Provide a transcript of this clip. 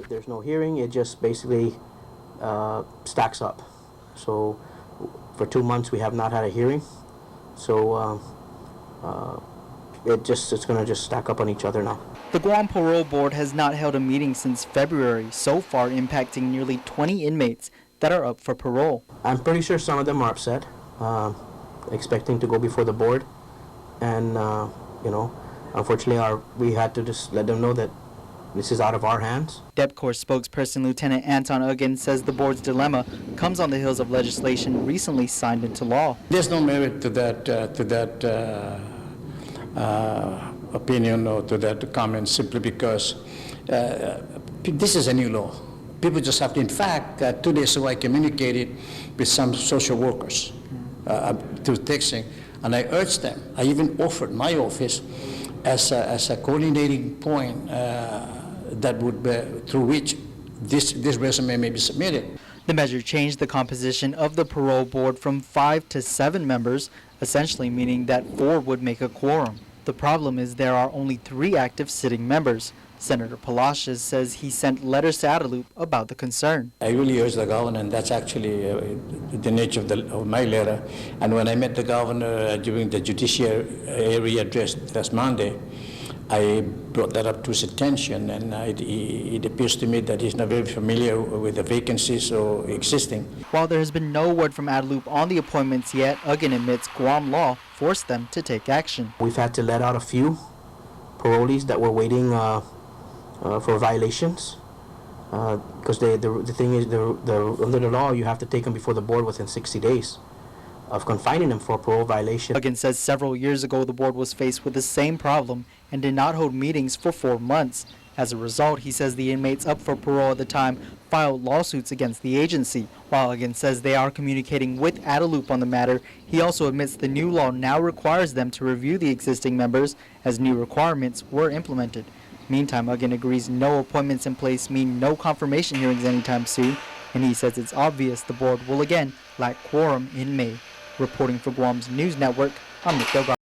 If there's no hearing, it just basically stacks up. So for 2 months we have not had a hearing. So it's going to just stack up on each other now. The Guam Parole Board has not held a meeting since February, so far impacting nearly 20 inmates that are up for parole. I'm pretty sure some of them are upset, expecting to go before the board, and unfortunately we had to just let them know that this is out of our hands. DEPCOR spokesperson Lieutenant Anton Uggan says the board's dilemma comes on the heels of legislation recently signed into law. There's no merit to that opinion or to that comment, simply because this is a new law. People just have to, in fact, 2 days ago I communicated with some social workers through texting, and I urged them, I even offered my office as a coordinating point that would be, through which this resume may be submitted. The measure changed the composition of the parole board from 5 to 7 members, essentially meaning that 4 would make a quorum. The problem is there are only 3 active sitting members. Senator Palacios says he sent letters to Adelup about the concern. I really urge the governor, and that's actually the nature of my letter. And when I met the governor during the judiciary address last Monday, I brought that up to his attention, and it appears to me that he's not very familiar with the vacancies or existing. While there has been no word from Adelup on the appointments yet, Uggan admits Guam law forced them to take action. We've had to let out a few parolees that were waiting for violations, because the thing is, under the law, you have to take them before the board within 60 days of confining them for parole violation. Uggan says several years ago the board was faced with the same problem and did not hold meetings for 4 months. As a result, he says the inmates up for parole at the time filed lawsuits against the agency. While Uggan says they are communicating with Adelup on the matter, he also admits the new law now requires them to review the existing members as new requirements were implemented. Meantime, Uggan agrees no appointments in place mean no confirmation hearings anytime soon, and he says it's obvious the board will again lack quorum in May. Reporting for Guam's News Network, I'm Nick Delgado.